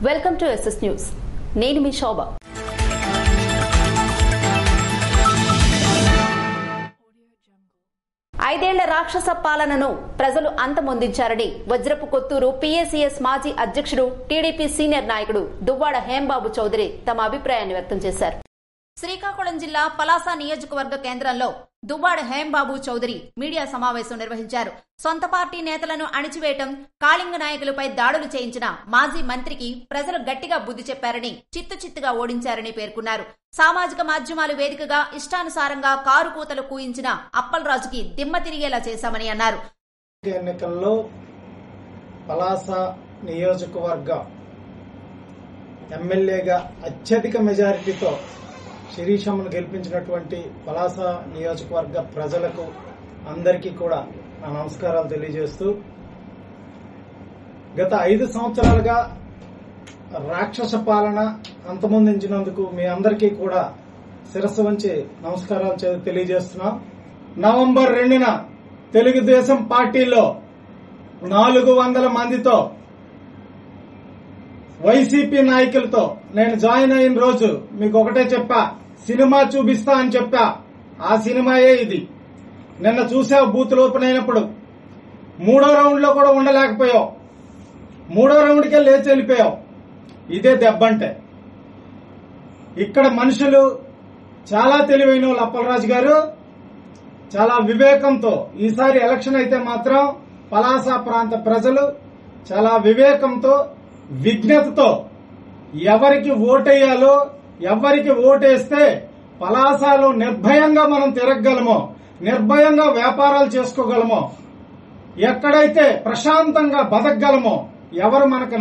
Welcome to SS news. నేను మీ శోభ. ఐదేళ్ల రాక్షస పాలనను ప్రజలు అంతమొందించారని వజ్రపు కొత్తూరు పీఏసీఎస్ మాజీ అధ్యక్షుడు టీడీపీ సీనియర్ నాయకుడు దువ్వాడ హేంబాబు చౌదరి తమ అభిప్రాయాన్ని వ్యక్తం చేశారు. శ్రీకాకుళం జిల్లా పలాస నియోజకవర్గ కేంద్రంలో దువ్వాడ హేంబాబు చౌదరి మీడియా సమావేశం నిర్వహించారు. సొంత పార్టీ నేతలను అణిచివేయటం, కాళింగ నాయకులపై దాడులు చేయించిన మాజీ మంత్రికి ప్రజలు గట్టిగా బుద్ధి చెప్పారని, చిత్తుచిత్తుగా ఓడించారని పేర్కొన్నారు. సామాజిక మాధ్యమాలు వేదికగా ఇష్టానుసారంగా కారు కూతలు కూయించిన అప్పలరాజుకి దిమ్మ తిరిగేలా చేశామని అన్నారు. ఎన్నికల్లో పలాస నియోజకవర్గ ఎమ్మెల్యేగా అత్యధిక మెజారిటీతో శిరీషమ్మను గెలిపించినటువంటి పలాస నియోజకవర్గ ప్రజలకు అందరికీ కూడా నా నమస్కారాలు తెలియజేస్తూ, గత 5 సంవత్సరాలుగా రాక్షస పాలన అంతమొందించినందుకు మీ అందరికీ కూడా శిరస్సు వంచి నమస్కారాలు తెలియజేస్తున్నాం. నవంబర్ 2న తెలుగుదేశం పార్టీలో 400 మందితో వైసీపీ నాయకులతో నేను జాయిన్ అయిన రోజు మీకు ఒకటే చెప్పా, సినిమా చూపిస్తా అని చెప్పా. ఆ సినిమాయే ఇది. నిన్న చూసావు, బూతులు ఓపెన్ అయినప్పుడు 3వ రౌండ్ లో కూడా ఉండలేకపోయావు. 3వ రౌండ్కే లేచి వెళ్ళిపోయావు. ఇదే దెబ్బంటే. ఇక్కడ మనుషులు చాలా తెలివైన వాళ్ళు. అప్పలరాజు గారు చాలా వివేకంతో, ఈసారి ఎలక్షన్ అయితే మాత్రం పలాస ప్రాంత ప్రజలు చాలా వివేకంతో, విజ్ఞతతో ఎవరికి ఓటేయాలో, ఎవరికి ఓటేస్తే పలాసలో నిర్భయంగా మనం తిరగగలమో, నిర్భయంగా వ్యాపారాలు చేసుకోగలమో, ఎక్కడైతే ప్రశాంతంగా బతకగలమో, ఎవరు మనకు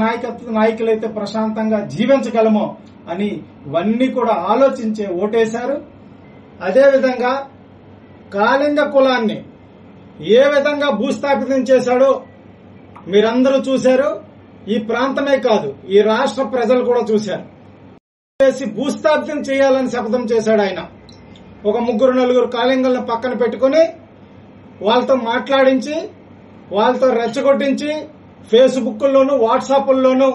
నాయకులైతే ప్రశాంతంగా జీవించగలమో అని ఇవన్నీ కూడా ఆలోచించే ఓటేశారు. అదేవిధంగా కాళింగ కులాన్ని ఏ విధంగా భూస్థాపితం చేశాడో మీరందరూ చూశారు. ఈ ప్రాంతమే కాదు, ఈ రాష్ట్ర ప్రజలు కూడా చూశారు. భూస్థాపితం చేయాలని శపథం చేశాడు ఆయన. ఒక 3-4 కాళింగలను పక్కన పెట్టుకుని వాళ్ళతో మాట్లాడించి, వాళ్ళతో రెచ్చగొట్టించి, ఫేస్బుక్లోను వాట్సాప్ల్లోనూ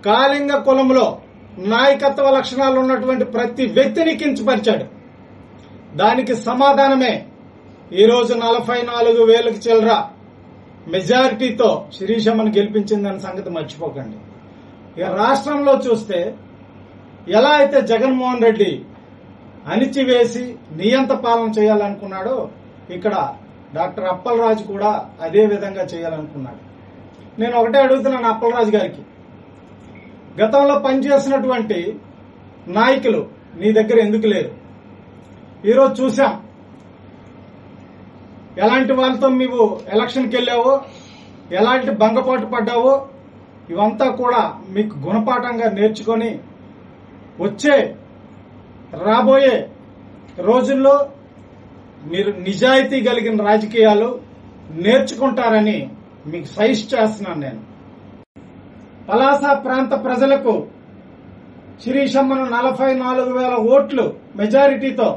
కాళింగ కులంలో నాయకత్వ లక్షణాలు ఉన్నటువంటి ప్రతి వ్యక్తిని కించపరిచాడు. దానికి సమాధానమే ఈరోజు 44,000 చిల్లర మెజారిటీతో శిరీషమ్మను గెలిపించిందన్న సంగతి మర్చిపోకండి. ఇక రాష్ట్రంలో చూస్తే ఎలా అయితే జగన్మోహన్ రెడ్డి అణిచివేసి నియంత పాలన చేయాలనుకున్నాడో, ఇక్కడ డాక్టర్ అప్పలరాజు కూడా అదే విధంగా చేయాలనుకున్నాడు. నేను ఒకటే అడుగుతున్నాను అప్పలరాజు గారికి, గతంలో పనిచేసినటువంటి నాయకులు నీ దగ్గర ఎందుకు లేరు? ఈరోజు చూశాం ఎలాంటి వాళ్ళతో నీవు ఎలక్షన్కి వెళ్ళావో, ఎలాంటి భంగపాటు పడ్డావో. ఇవంతా కూడా మీకు గుణపాఠంగా నేర్చుకొని రాబోయే రోజుల్లో మీరు నిజాయితీ కలిగిన రాజకీయాలు నేర్చుకుంటారని మీకు సజెస్ట్ చేస్తున్నాను. నేను పలాస ప్రాంత ప్రజలకు శిరీషమ్మను 44,000 ఓట్లు మెజారిటీతో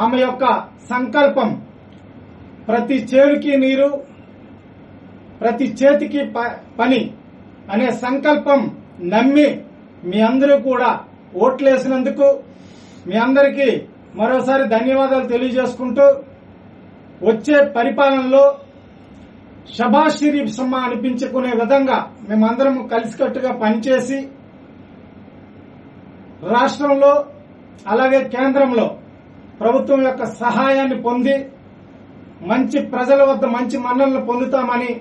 ఆమె యొక్క సంకల్పం ప్రతి చేరుకి నీరు, ప్రతి చేతికి పని అనే సంకల్పం నమ్మి మీ అందరూ కూడా ఓట్లేసినందుకు మీ అందరికీ మరోసారి ధన్యవాదాలు తెలియజేసుకుంటూ, వచ్చే పరిపాలనలో షబాష్ షరీఫ్ అనిపించుకునే విధంగా మేమందరం కలిసికట్టుగా పనిచేసి రాష్ట్రంలో అలాగే కేంద్రంలో ప్రభుత్వం యొక్క సహాయాన్ని పొంది మంచి ప్రజల వద్ద మంచి మన్ననలు పొందుతామని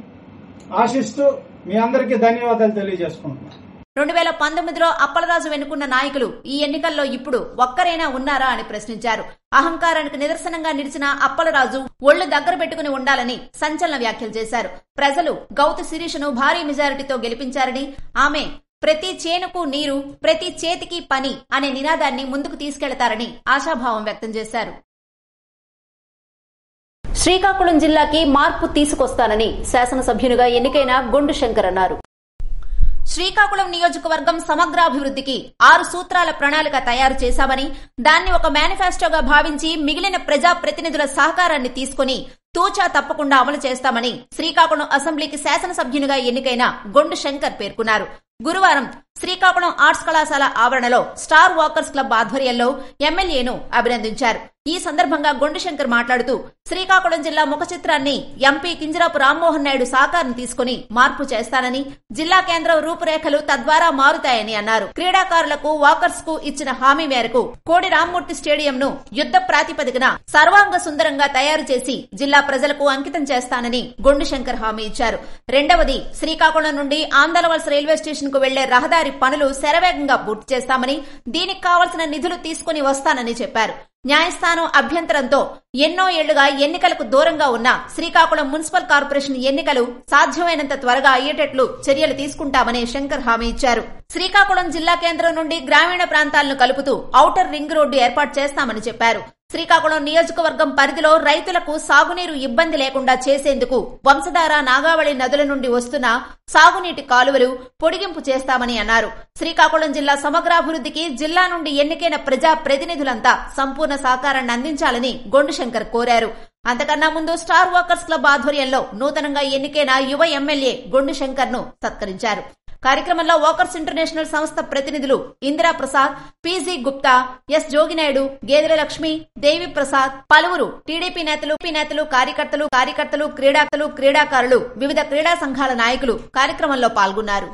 ఆశిస్తూ మీ అందరికీ ధన్యవాదాలు తెలియజేసుకుంటున్నాను. 2019లో అప్పలరాజు వెనుకున్న నాయకులు ఈ ఎన్నికల్లో ఇప్పుడు ఒక్కరైనా ఉన్నారా అని ప్రశ్నించారు. అహంకారానికి నిదర్శనంగా నిలిచిన అప్పలరాజు ఒళ్లు దగ్గర పెట్టుకుని ఉండాలని సంచలన వ్యాఖ్యలు చేశారు. ప్రజలు గౌతు శిరీషను భారీ మెజారిటీతో గెలిపించారని, ఆమె ప్రతి చేనుకు నీరు, ప్రతి చేతికి పని అనే నినాదాన్ని ముందుకు తీసుకెళ్తారని ఆశాభావం వ్యక్తం చేశారు. శ్రీకాకుళం జిల్లాకి మార్పు తీసుకొస్తానని శాసనసభ్యునిగా ఎన్నికైన గొండు శంకర్ అన్నారు. శ్రీకాకుళం నియోజకవర్గం సమగ్రాభివృద్ధికి 6 సూత్రాల ప్రణాళిక తయారు చేశామని, దాన్ని ఒక మేనిఫెస్టోగా భావించి మిగిలిన ప్రజాప్రతినిధుల సహకారాన్ని తీసుకుని తూచా తప్పకుండా అమలు చేస్తామని శ్రీకాకుళం అసెంబ్లీకి శాసనసభ్యునిగా ఎన్నికైన గొండు శంకర్ పేర్కొన్నారు. గురువారం శ్రీకాకుళం ఆర్ట్స్ కళాశాల ఆవరణలో స్టార్ వాకర్స్ క్లబ్ ఆధ్వర్యంలో ఎమ్మెల్యేను అభినందించారు. ఈ సందర్భంగా గొండుశంకర్ మాట్లాడుతూ శ్రీకాకుళం జిల్లా ముఖ చిత్రాన్ని ఎంపీ కింజరాపు రామ్మోహన్ నాయుడు సహకారం తీసుకుని మార్పు చేస్తానని, జిల్లా కేంద్రం రూపురేఖలు తద్వారా మారుతాయని అన్నారు. క్రీడాకారులకు వాకర్స్ కు ఇచ్చిన హామీ మేరకు కోడి రామ్మూర్తి స్టేడియంను యుద్ధ ప్రాతిపదికన సర్వాంగ సుందరంగా తయారు చేసి జిల్లా ప్రజలకు అంకితం చేస్తానని గొండుశంకర్ హామీ ఇచ్చారు. రెండవది, శ్రీకాకుళం నుండి ఆందలవలస రైల్వే స్టేషన్ కు వెళ్లే రహదారి పనులు శరవేగంగా పూర్తి చేస్తామని, దీనికి కావలసిన నిధులు తీసుకుని వస్తానని చెప్పారు. న్యాయస్థానం అభ్యంతరంతో ఎన్నో ఏళ్లుగా ఎన్నికలకు దూరంగా ఉన్న శ్రీకాకుళం మున్సిపల్ కార్పొరేషన్ ఎన్నికలు సాధ్యమైనంత త్వరగా అయ్యేటట్లు చర్యలు తీసుకుంటామని శంకర్ హామీ ఇచ్చారు. శ్రీకాకుళం జిల్లా కేంద్రం నుండి గ్రామీణ ప్రాంతాలను కలుపుతూ ఔటర్ రింగ్ రోడ్డు ఏర్పాటు చేస్తామని చెప్పారు. శ్రీకాకుళం నియోజకవర్గం పరిధిలో రైతులకు సాగునీరు ఇబ్బంది లేకుండా చేసేందుకు వంశధార, నాగావళి నదుల నుండి వస్తున్న సాగునీటి కాలువలు పొడిగింపు చేస్తామని అన్నారు. శ్రీకాకుళం జిల్లా సమగ్రాభివృద్ధికి జిల్లా నుండి ఎన్నికైన ప్రజా ప్రతినిధులంతా సంపూర్ణ సహకారాన్ని అందించాలని గొండుశంకర్ కోరారు. అంతకన్నా ముందు స్టార్ వాకర్స్ క్లబ్ ఆధ్వర్యంలో నూతనంగా ఎన్నికైన యువ ఎమ్మెల్యే గొండుశంకర్ ను సత్కరించారు. కార్యక్రమంలో వాకర్స్ ఇంటర్నేషనల్ సంస్థ ప్రతినిధులు ఇందిరా ప్రసాద్, పీజీ గుప్తా, ఎస్ జోగినాయుడు, గేదెల లక్ష్మి, దేవి ప్రసాద్, పలువురు టీడీపీ నేతలు, కార్యకర్తలు, క్రీడాకారులు, వివిధ క్రీడా సంఘాల నాయకులు కార్యక్రమంలో పాల్గొన్నారు.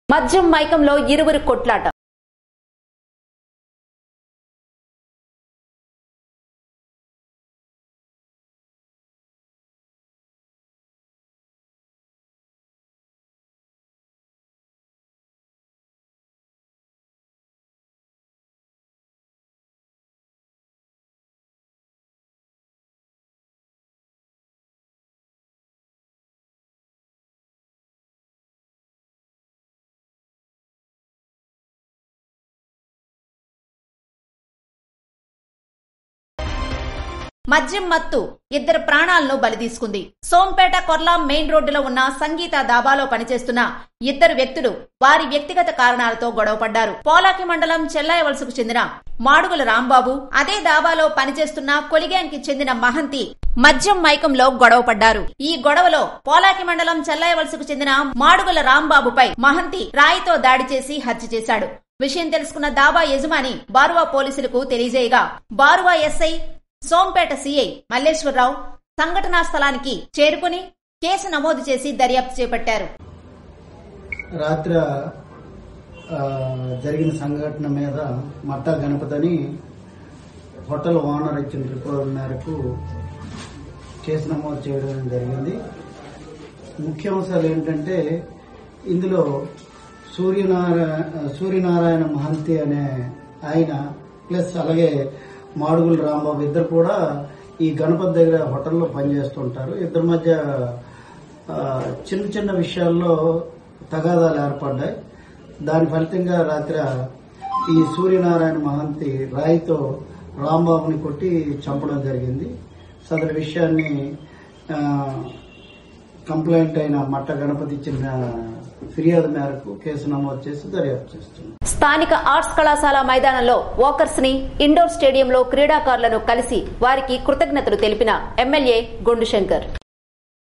మద్యం మైకంలో ఇరువురు కొట్లాట. మద్యం మత్తు ఇద్దరు ప్రాణాలను బలితీసుకుంది. సోంపేట కొర్లాం మెయిన్ రోడ్డులో ఉన్న సంగీత దాబాలో పనిచేస్తున్న ఇద్దరు వ్యక్తులు వారి వ్యక్తిగత కారణాలతో గొడవపడ్డారు. పోలాకి మండలం చెల్లాయవలసకు చెందిన మాడుగుల రాంబాబు, అదే దాబాలో పనిచేస్తున్న కొలిగాంకి చెందిన మహంతి మద్యం మైకంలో గొడవపడ్డారు. ఈ గొడవలో పోలాకి మండలం చెల్లాయవలసకు చెందిన మాడుగుల రాంబాబుపై మహంతి రాయితో దాడి చేసి హత్య చేశాడు. విషయం తెలుసుకున్న దాబా యజమాని బారువా పోలీసులకు తెలియజేయగా బారువా ఎస్ఐ, సోంపేట సిఐ మల్లేశ్వరరావు సంఘటనా స్థలానికి చేరుకుని కేసు నమోదు చేసి దర్యాప్తు చేపట్టారు. రాత్రి జరిగిన సంఘటన మీద మట్టా గణపతిని హోటల్ ఓనర్ ఇచ్చిన రిపోర్ట్ మేరకు కేసు నమోదు చేయడం జరిగింది. ముఖ్యాంశాలు ఏంటంటే ఇందులో సూర్యనారాయణ మహంతి అనే ఆయన ప్లస్ అలాగే మాడుగుల రాంబాబు ఇద్దరు కూడా ఈ గణపతి దగ్గర హోటల్లో పనిచేస్తుంటారు. ఇద్దరి మధ్య చిన్న చిన్న విషయాల్లో తగాదాలు ఏర్పడ్డాయి. దాని ఫలితంగా రాత్రి ఈ సూర్యనారాయణ మహంతి రాయితో రాంబాబుని కొట్టి చంపడం జరిగింది. సదరు విషయాన్ని కంప్లైంట్ అయిన మట్ట గణపతి ఇచ్చిన ఫిర్యాదు మేరకు కేసు నమోదు చేసి దర్యాప్తు చేస్తున్నారు. స్థానిక ఆర్ట్స్ కళాశాల మైదానంలో వాకర్స్ ని ఇండోర్ స్టేడియంలో క్రీడాకారులను కలిసి వారికి కృతజ్ఞతలు తెలిపిన ఎమ్మెల్యే గొండుశంకర్.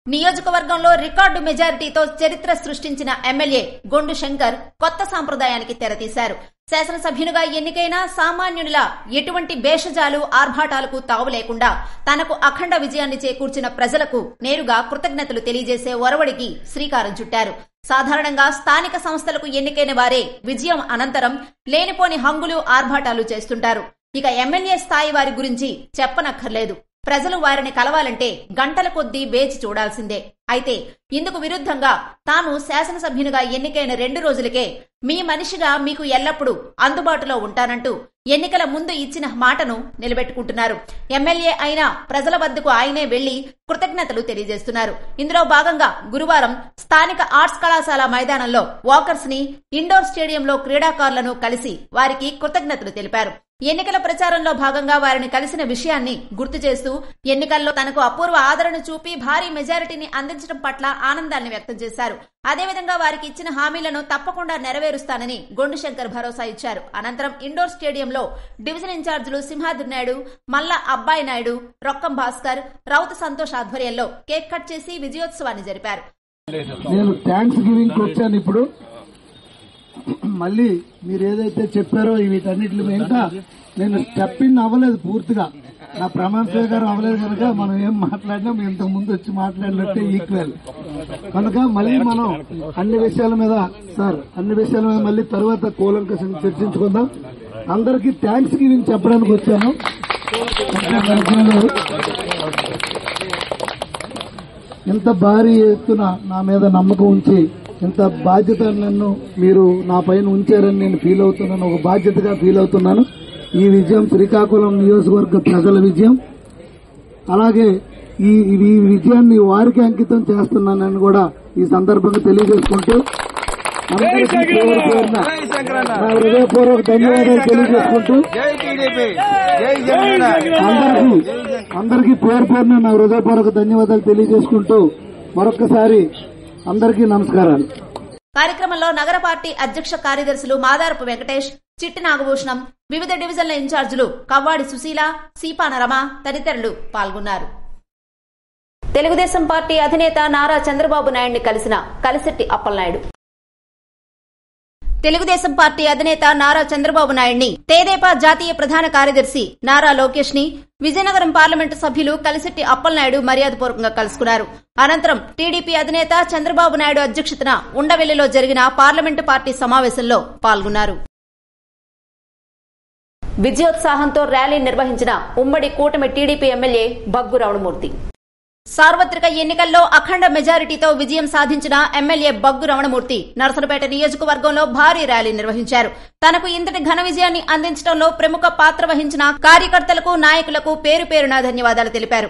నియోజకవర్గంలో రికార్డు మెజారిటీతో చరిత్ర సృష్టించిన ఎమ్మెల్యే గొండుశంకర్ కొత్త సాంప్రదాయానికి తెరతీశారు. శాసనసభ్యునిగా ఎన్నికైన సామాన్యునిలా ఎటువంటి భేషజాలు, ఆర్భాటాలకు తావు లేకుండా తనకు అఖండ విజయాన్ని చేకూర్చిన ప్రజలకు నేరుగా కృతజ్ఞతలు తెలియజేసే ఒరవడికి శ్రీకారం చుట్టారు. సాధారణంగా స్థానిక సంస్థలకు ఎన్నికైన వారే విజయం అనంతరం లేనిపోని హంగులు, ఆర్భాటాలు చేస్తుంటారు. ఇక ఎమ్మెల్యే స్థాయి వారి గురించి చెప్పనక్కర్లేదు. ప్రజలు వారిని కలవాలంటే గంటల కొద్దీ వేచి చూడాల్సిందే. అయితే ఇందుకు విరుద్ధంగా తాను శాసనసభ్యునిగా ఎన్నికైన 2 రోజులకే మీ మనిషిగా మీకు ఎల్లప్పుడూ అందుబాటులో ఉంటానంటూ ఎన్నికల ముందు ఇచ్చిన మాటను నిలబెట్టుకుంటున్నారు. ఎమ్మెల్యే అయినా ప్రజల వద్దకు ఆయనే వెళ్లి కృతజ్ఞతలు తెలియజేస్తున్నారు. ఇందులో భాగంగా గురువారం స్థానిక ఆర్ట్స్ కళాశాల మైదానంలో వాకర్స్ ని ఇండోర్ స్టేడియంలో క్రీడాకారులను కలిసి వారికి కృతజ్ఞతలు తెలిపారు. ఎన్నికల ప్రచారంలో భాగంగా వారిని కలిసిన విషయాన్ని గుర్తు చేస్తూ ఎన్నికల్లో తనకు అపూర్వ ఆదరణ చూపి భారీ మెజారిటీని అందించడం పట్ల ఆనందాన్ని వ్యక్తం చేశారు. అదేవిధంగా వారికి ఇచ్చిన హామీలను తప్పకుండా నెరవేరుస్తానని గొండుశంకర్ భరోసా ఇచ్చారు. అనంతరం ఇండోర్ స్టేడియంలో డివిజన్ ఇన్ఛార్జీలు సింహాద్రి నాయుడు, మల్ల అబ్బాయి నాయుడు, రొక్కం భాస్కర్, రౌత్ సంతోష్ ఆధ్వర్యంలో కేక్ కట్ చేసి విజయోత్సవాన్ని జరిపారు. నేను థ్యాంక్స్ గివింగ్ వచ్చాను. ఇప్పుడు మళ్ళీ మీరు ఏదైతే చెప్పారో వీటన్నిటి మీద నేను స్టెప్పింగ్ అవ్వలేదు పూర్తిగా, నా ప్రమాణ స్వీకారం అవ్వలేదు కనుక మనం ఏం మాట్లాడినా మీ ఇంతకు ముందు వచ్చి మాట్లాడినట్టే ఈక్వల్ కనుక మళ్ళీ మనం అన్ని విషయాల మీద మళ్ళీ తర్వాత కూలంకషంగా చర్చించుకుందాం. అందరికీ థ్యాంక్స్ గివింగ్ చెప్పడానికి వచ్చాను. ఇంత భారీ ఎత్తున నా మీద నమ్మకం ఉంచి ఇంత బాధ్యత నన్ను మీరు నా పైన ఉంచారని నేను ఫీల్ అవుతున్నాను, ఒక బాధ్యతగా ఫీల్ అవుతున్నాను. ఈ విజయం శ్రీకాకుళం నియోజకవర్గ ప్రజల విజయం. అలాగే ఈ విజయాన్ని వారికి అంకితం చేస్తున్నానని కూడా ఈ సందర్భంగా తెలియజేసుకుంటూ నా హృదయపూర్వక ధన్యవాదాలు తెలియజేసుకుంటూ అందరికీ పేరు పేరున నా హృదయపూర్వక ధన్యవాదాలు తెలియజేసుకుంటూ మరొకసారి అందరికీ నమస్కారాలు. కార్యక్రమంలో నగర పార్టీ అధ్యక్ష కార్యదర్శులు మాదారపు వెంకటేష్, చిట్టి నాగభూషణం, వివిధ డివిజన్ల ఇన్ఛార్జీలు కవ్వాడి సుశీల, సీపాన రమ తదితరులు పాల్గొన్నారు. తెలుగుదేశం పార్టీ అధినేత నారా చంద్రబాబు నాయుడిని కలిసిన కలిశెట్టి అప్పలనాయుడు. తెలుగుదేశం పార్టీ అధినేత నారా చంద్రబాబు నాయుడిని, తెదేపా జాతీయ ప్రధాన కార్యదర్శి నారా లోకేష్ ని విజయనగరం పార్లమెంటు సభ్యులు కలిశెట్టి అప్పలనాయుడు మర్యాదపూర్వకంగా కలుసుకున్నారు. అనంతరం టీడీపీ అధినేత చంద్రబాబు నాయుడు అధ్యక్షతన ఉండవెల్లిలో జరిగిన పార్లమెంటు పార్టీ సమావేశంలో పాల్గొన్నారు. విజయోత్సాహంతో ర్యాలీ నిర్వహించిన ఉమ్మడి కూటమి టీడీపీ ఎమ్మెల్యే బగ్గు రమణమూర్తి. సార్వత్రిక ఎన్నికల్లో అఖండ మెజారిటీతో విజయం సాధించిన ఎమ్మెల్యే బగ్గు రమణమూర్తి నరసనపేట నియోజకవర్గంలో భారీ ర్యాలీ నిర్వహించారు. తనకు ఇంతటి ఘన విజయాన్ని అందించడంలో ప్రముఖ పాత్ర వహించిన కార్యకర్తలకు, నాయకులకు పేరు పేరున ధన్యవాదాలు తెలిపారు.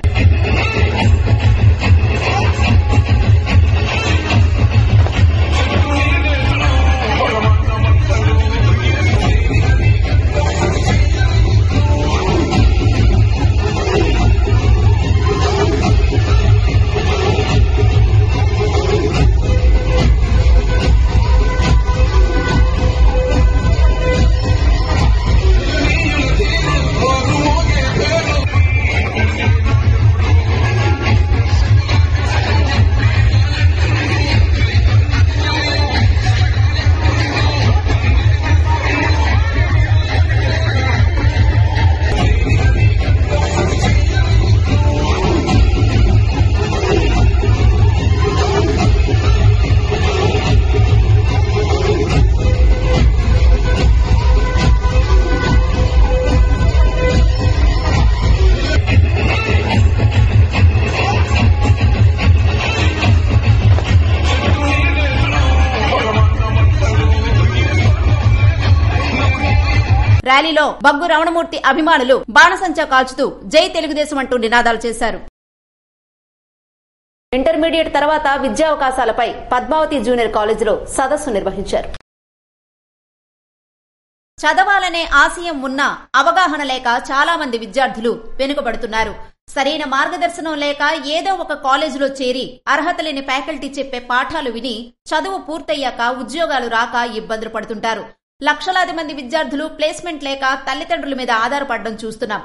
ర్యాలీలో బగ్గు రమణమూర్తి అభిమానులు బాణసంచా కాల్చుతూ జై తెలుగుదేశం అంటూ నినాదాలు చేశారు. ఇంటర్మీడియట్ తర్వాత విద్యావకాశాలపై పద్మావతి జూనియర్ కాలేజీలో సదస్సు నిర్వహించారు. చదవాలనే ఆశయం ఉన్నా అవగాహన లేక చాలా మంది విద్యార్థులు వెనుకబడుతున్నారు. సరైన మార్గదర్శనం లేక ఏదో ఒక కాలేజీలో చేరి అర్హత లేని ఫ్యాకల్టీ చెప్పే పాఠాలు విని చదువు పూర్తయ్యాక ఉద్యోగాలు రాక ఇబ్బందులు పడుతుంటారు. లక్షలాది మంది విద్యార్థులు ప్లేస్మెంట్ లేక తల్లిదండ్రుల మీద ఆధారపడడం చూస్తున్నాం.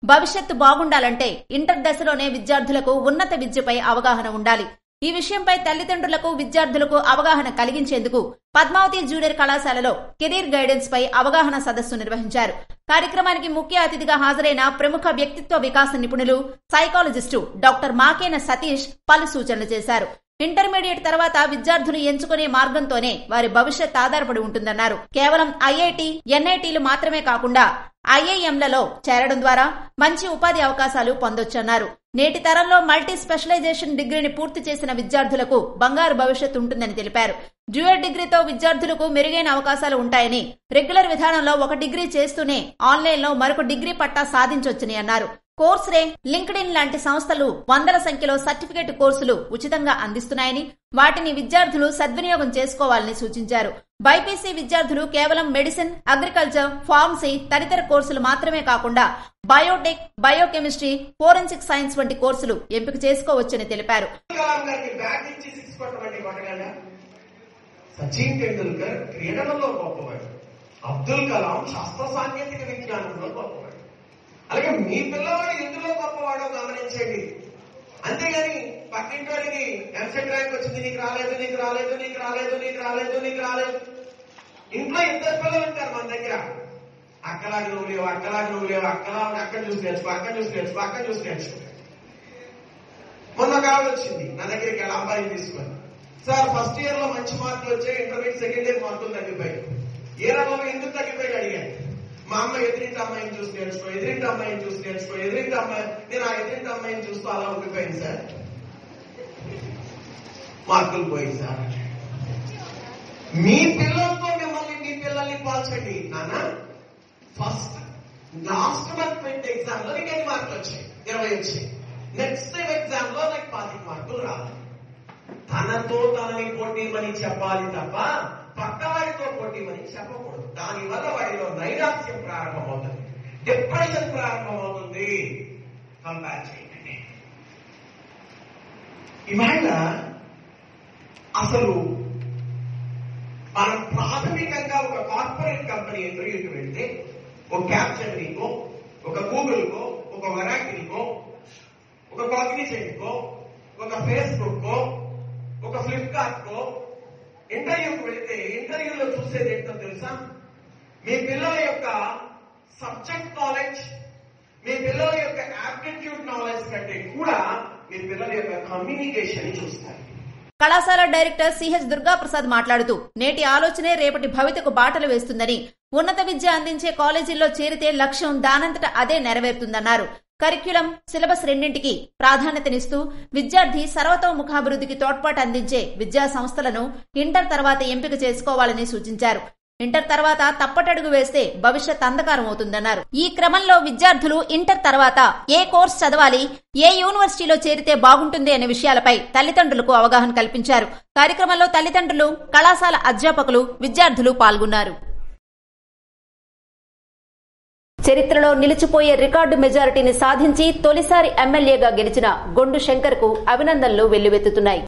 భవిష్యత్తు బాగుండాలంటే ఇంటర్ దశలోనే విద్యార్థులకు ఉన్నత విద్యపై అవగాహన ఉండాలి. ఈ విషయంపై తల్లిదండ్రులకు, విద్యార్థులకు అవగాహన కలిగించేందుకు పద్మావతి జూనియర్ కళాశాలలో కెరీర్ గైడెన్స్ పై అవగాహన సదస్సు నిర్వహించారు. కార్యక్రమానికి ముఖ్య అతిథిగా హాజరైన ప్రముఖ వ్యక్తిత్వ వికాస నిపుణులు, సైకాలజిస్టు డాక్టర్ మాకేన సతీష్ పలు సూచనలు చేశారు. ఇంటర్మీడియట్ తర్వాత విద్యార్థులు ఎంచుకునే మార్గంతోనే వారి భవిష్యత్ ఆధారపడి ఉంటుందన్నారు. కేవలం ఐఐటి, ఎన్ఐటీలు మాత్రమే కాకుండా ఐఐఎంలలో చేరడం ద్వారా మంచి ఉపాధి అవకాశాలు పొందొచ్చన్నారు. నేటి తరంలో మల్టీ స్పెషలైజేషన్ డిగ్రీని పూర్తి చేసిన విద్యార్థులకు బంగారు భవిష్యత్తు ఉంటుందని తెలిపారు. డ్యూయల్ డిగ్రీతో విద్యార్థులకు మెరుగైన అవకాశాలు ఉంటాయని, రెగ్యులర్ విధానంలో ఒక డిగ్రీ చేస్తూనే ఆన్లైన్లో మరొక డిగ్రీ పట్టా సాధించొచ్చని అన్నారు. కోర్స్ రేంక్, లింక్డ్ఇన్ లాంటి సంస్థలు వందల సంఖ్యలో సర్టిఫికేట్ కోర్సులు ఉచితంగా అందిస్తున్నాయని, వాటిని విద్యార్థులు సద్వినియోగం చేసుకోవాలని సూచించారు. బైపీసీ విద్యార్థులు కేవలం మెడిసిన్, అగ్రికల్చర్, ఫార్మసీ తదితర కోర్సులు మాత్రమే కాకుండా బయోటెక్, బయోకెమిస్ట్రీ, ఫోరెన్సిక్ సైన్స్ వంటి కోర్సులు ఎంపిక చేసుకోవచ్చని తెలిపారు. సచిన్ టెండూల్కర్ క్రీడలలో గొప్పవాడు, అబ్దుల్ కలాం శాస్త్ర సాంకేతిక విజ్ఞానంలో గొప్పవాడు. అలాగే మీ పిల్లవాడు ఎందులో గొప్పవాడో గమనించండి. అంతేగాని పక్కింటోడికి ఎంసెట్ ర్యాంక్ వచ్చింది, నీకు రాలేదు, నీకు రాలేదు, నీకు రాలేదు, నీకు రాలేదు, నీకు రాలేదు, ఇంట్లో 2 పిల్లలు ఉంటారు మన దగ్గర. అక్కలాగా నువ్వు లేవు, అక్కలాగా నువ్వు లేవు, అక్కలా అక్కడ చూసి నేర్చుకో, అక్కడ చూసి నేర్చుకో, అక్కడ చూసి నేర్చుకో. మొన్న కావాలి వచ్చింది నా దగ్గరికి, అలా అబ్బాయిని తీసుకొని, సార్ ఫస్ట్ ఇయర్ లో మంచి మార్కులు వచ్చాయి, ఇంటర్మీడియట్ సెకండ్ ఇయర్ మార్కులు తగ్గిపోయాయి. ఏ రంగంలో ఎందుకు తగ్గిపోయాయి అడిగాను. మా అమ్మ ఎదురింటి అమ్మాయిని చూసి నేర్చుకో, ఎదురింటి అమ్మాయిని చూసి నేర్చుకో, ఎదురింటి అమ్మాయి, నేను ఆ ఎదురింటి అమ్మాయిని చూస్తూ అలా ఉండిపోయింది సార్, మార్కులు పోయింది సార్. మీ పిల్లలతో మిమ్మల్ని మీ పిల్లల్ని పోల్చండి నాన్న. ఫస్ట్ లాస్ట్ మంత్ పెట్టే ఎగ్జామ్ లో నీకు 8 మార్కులు వచ్చాయి, 20 వచ్చాయి. నెక్స్ట్ ఎగ్జామ్ లో నాకు 25 మార్కులు రావాలి. తనతో తనని పోటీమని చెప్పాలి తప్ప పక్కవాడితో పోటీమని చెప్పకూడదు. దానివల్ల వాడిలో నైరాశ్యం ప్రారంభమవుతుంది, డిప్రెషన్ ప్రారంభమవుతుంది. కంపేర్ చేయండి. ఇవాళ అసలు మనం ప్రాథమికంగా ఒక కార్పొరేట్ కంపెనీ ఇంటర్వ్యూకి వెళ్తే ఒక క్యాప్జెమినీకో, ఒక గూగుల్కో, ఒక వెరాకిల్కో, ఒక కాగ్నిజెంట్కో, ఒక ఫేస్బుక్కో, ఒక ఫ్లిప్కార్ట్కో ఇంటర్వ్యూకి వెళితే ఇంటర్వ్యూలో చూసేది ఏంటో తెలుసా? మీ పిల్లల యొక్క సబ్జెక్ట్ నాలెడ్జ్, మీ పిల్లల యొక్క యాప్టిట్యూడ్ నాలెడ్జ్ కంటే కూడా మీ పిల్లల యొక్క కమ్యూనికేషన్ చూస్తారు. కళాశాల డైరెక్టర్ సిహెచ్ దుర్గాప్రసాద్ మాట్లాడుతూ, నేటి ఆలోచనే రేపటి భవితకు బాటలు వేస్తుందని, ఉన్నత విద్య అందించే కాలేజీల్లో చేరితే లక్ష్యం దానంతట అదే నెరవేరుతుందన్నారు. కరిక్యులం, సిలబస్ రెండింటికి ప్రాధాన్యతనిస్తూ విద్యార్థి సర్వతోముఖాభివృద్ధికి తోడ్పాటు అందించే విద్యా సంస్థలను ఇంటర్ తర్వాత ఎంపిక చేసుకోవాలని సూచించారు. ఇంటర్ తర్వాత తప్పటడుగు వేస్తే భవిష్యత్ అంధకారం అవుతుందన్నారు. ఈ క్రమంలో విద్యార్థులు ఇంటర్ తర్వాత ఏ కోర్సు చదవాలి, ఏ యూనివర్సిటీలో చేరితే బాగుంటుంది అనే విషయాలపై తల్లిదండ్రులకు అవగాహన కల్పించారు. కార్యక్రమంలో తల్లిదండ్రులు, కళాశాల అధ్యాపకులు, విద్యార్థులు పాల్గొన్నారు. చరిత్రలో నిలిచిపోయే రికార్డు మెజారిటీని సాధించి తొలిసారి ఎమ్మెల్యేగా గెలిచిన గొండు శంకర్ కు అభినందనలు వెల్లువెత్తుతున్నాయి.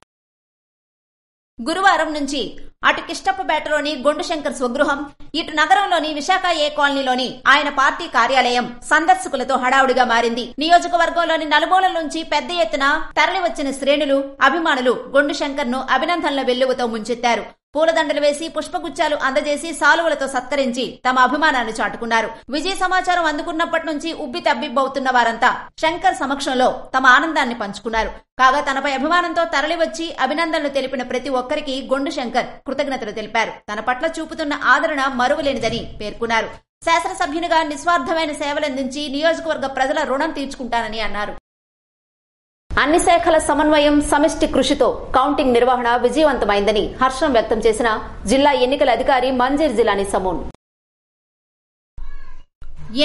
గురువారం నుంచి అటు కిష్టప్పపేటలోని గొండు శంకర్ స్వగృహం, ఇటు నగరంలోని విశాఖ ఏ కాలనీలోని ఆయన పార్టీ కార్యాలయం సందర్శకులతో హడావుడిగా మారింది. నియోజకవర్గంలోని నలుమూలల నుంచి పెద్ద ఎత్తున తరలివచ్చిన శ్రేణులు, అభిమానులు గొండు శంకర్ ను అభినందనల వెల్లువతో ముంచెత్తారు. పూలదండలు వేసి, పుష్పగుచ్చాలు అందజేసి, సాలువలతో సత్కరించి తమ అభిమానాన్ని చాటుకున్నారు. విజయ సమాచారం అందుకున్నప్పటి నుంచి ఉబ్బి తబ్బిబ్బవుతున్న వారంతా శంకర్ సమక్షంలో తమ ఆనందాన్ని పంచుకున్నారు. కాగా తనపై అభిమానంతో తరలివచ్చి అభినందనలు తెలిపిన ప్రతి ఒక్కరికి గొండు శంకర్ కృతజ్ఞతలు తెలిపారు. తన పట్ల చూపుతున్న ఆదరణ మరువలేనిదని పేర్కొన్నారు. శాసనసభ్యునిగా నిస్వార్థమైన సేవలందించి నియోజకవర్గ ప్రజల రుణం తీర్చుకుంటానని అన్నారు. అన్ని శాఖల సమన్వయం, సమిష్టి కృషితో కౌంటింగ్ నిర్వహణ విజయవంతమైందని హర్షం వ్యక్తం చేసిన జిల్లా ఎన్నికల అధికారి మంజీర్ జిలానీ సమూన్.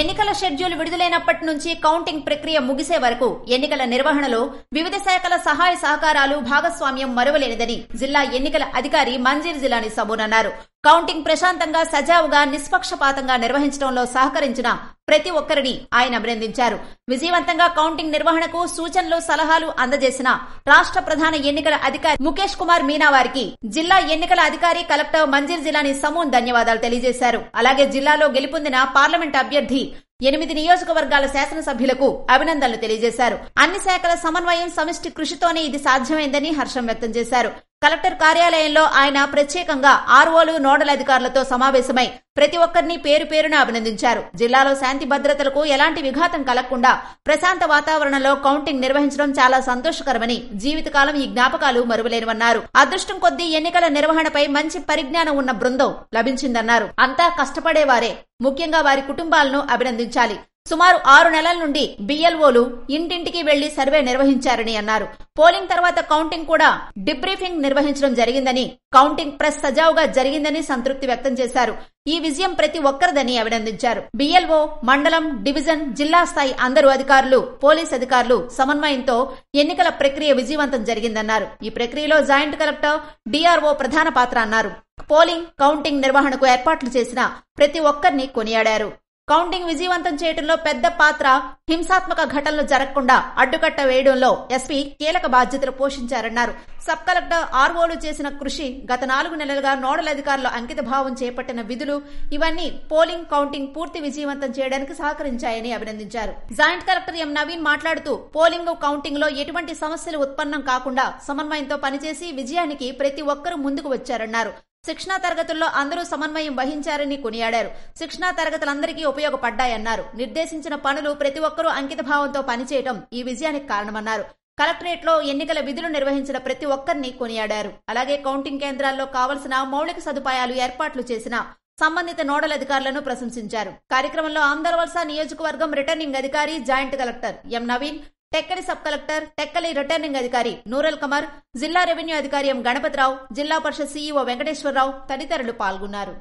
ఎన్నికల షెడ్యూల్ విడుదలైనప్పటి నుంచి కౌంటింగ్ ప్రక్రియ ముగిసే వరకు ఎన్నికల నిర్వహణలో వివిధ శాఖల సహాయ సహకారాలు, భాగస్వామ్యం మరువలేనిదని జిల్లా ఎన్నికల అధికారి మంజీర్ జిలానీ సమూన్ అన్నారు. కౌంటింగ్ ప్రశాంతంగా, సజావుగా, నిష్పక్షపాతంగా నిర్వహించడంలో సహకరించిన ప్రతి ఒక్కరిని ఆయన అభినందించారు. విజయవంతంగా కౌంటింగ్ నిర్వహణకు సూచనలు, సలహాలు అందజేసిన రాష్ట్ర ప్రధాన ఎన్నికల అధికారి ముఖేష్ కుమార్ మీనా వారికి జిల్లా ఎన్నికల అధికారి, కలెక్టర్ మంజీర్ జిలానీ సమూన్ ధన్యవాదాలు తెలియజేశారు. అలాగే జిల్లాలో గెలుపొందిన పార్లమెంట్ అభ్యర్థి 8 నియోజకవర్గాల శాసనసభ్యులకు అభినందనలు తెలియజేశారు. అన్ని శాఖల సమన్వయం, సమిష్టి కృషితోనే ఇది సాధ్యమైందని హర్షం వ్యక్తం చేశారు. కలెక్టర్ కార్యాలయంలో ఆయన ప్రత్యేకంగా ఆర్ఓలు, నోడల్ అధికారులతో సమావేశమై ప్రతి ఒక్కరిని పేరు పేరున అభినందించారు. జిల్లాలో శాంతి భద్రతలకు ఎలాంటి విఘాతం కలగకుండా ప్రశాంత వాతావరణంలో కౌంటింగ్ నిర్వహించడం చాలా సంతోషకరమని, జీవితకాలం ఈ జ్ఞాపకాలు మరువలేనివన్నారు. అదృష్టం కొద్దీ ఎన్నికల నిర్వహణపై మంచి పరిజ్ఞానం ఉన్న బృందం లభించిందన్నారు. అంతా కష్టపడేవారే, ముఖ్యంగా వారి కుటుంబాలను అభినందించాలి. సుమారు 6 నెలల నుండి బిఎల్ఓలు ఇంటింటికి వెళ్లి సర్వే నిర్వహించారని అన్నారు. పోలింగ్ తర్వాత కౌంటింగ్ కూడా డిబ్రీఫింగ్ నిర్వహించడం జరిగిందని, కౌంటింగ్ ప్రెస్ సజావుగా జరిగిందని సంతృప్తి వ్యక్తం చేశారు. ఈ విజయం ప్రతి ఒక్కరిదని అభినందించారు. బిఎల్ఓ, మండలం, డివిజన్, జిల్లా స్థాయి అందరూ అధికారులు, పోలీస్ అధికారులు సమన్వయంతో ఎన్నికల ప్రక్రియ విజయవంతం జరిగిందన్నారు. ఈ ప్రక్రియలో జాయింట్ కలెక్టర్, డిఆర్ఓ ప్రధాన పాత్ర అన్నారు. పోలింగ్, కౌంటింగ్ నిర్వహణకు ఏర్పాట్లు చేసిన ప్రతి ఒక్కరిని కొనియాడారు. కౌంటింగ్ విజయవంతం చేయడంలో పెద్ద పాత్ర, హింసాత్మక ఘటనలు జరగకుండా అడ్డుకట్ట వేయడంలో ఎస్పీ కీలక బాధ్యతలు పోషించారన్నారు. సబ్ కలెక్టర్, ఆర్ఓలు చేసిన కృషి, గత 4 నెలలుగా నోడల్ అధికారులు అంకిత భావం చేపట్టిన విధులు, ఇవన్నీ పోలింగ్, కౌంటింగ్ పూర్తి విజయవంతం చేయడానికి సహకరించాయని అభినందించారు. జాయింట్ కలెక్టర్ ఎం నవీన్ మాట్లాడుతూ, పోలింగ్, కౌంటింగ్ లో ఎటువంటి సమస్యలు ఉత్పన్నం కాకుండా సమన్వయంతో పనిచేసి విజయానికి ప్రతి ఒక్కరూ ముందుకు వచ్చారన్నారు. శిక్షణా తరగతుల్లో అందరూ సమన్వయం వహించారని కొనియాడారు. శిక్షణా తరగతులందరికీ ఉపయోగపడ్డాయన్నారు. నిర్దేశించిన పనులు ప్రతి ఒక్కరూ అంకితభావంతో పనిచేయడం ఈ విజయానికి కారణమన్నారు. కలెక్టరేట్ లో ఎన్నికల విధులు నిర్వహించిన ప్రతి ఒక్కరిని కొనియాడారు. అలాగే కౌంటింగ్ కేంద్రాల్లో కావలసిన మౌలిక సదుపాయాలు ఏర్పాట్లు చేసిన సంబంధిత నోడల్ అధికారులను ప్రశంసించారు. కార్యక్రమంలో ఆంధ్రవలస నియోజకవర్గం రిటర్నింగ్ అధికారి joint collector M Naveen, Tekkali sub collector, Tekkali returning అధికారి నూరల్ కమర్, జిల్లా రెవెన్యూ అధికారి ఎం గణపతిరావు, జిల్లా పరిషత్ సీఈఓ వెంకటేశ్వరరావు తదితరులు పాల్గొన్నారు.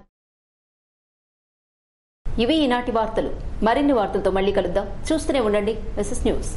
ఇవి ఈనాటి వార్తలు. మరిన్ని వార్తలతో మళ్లీ కలుద్దాం. చూస్తూనే ఉండండి ఎస్ఎస్ న్యూస్.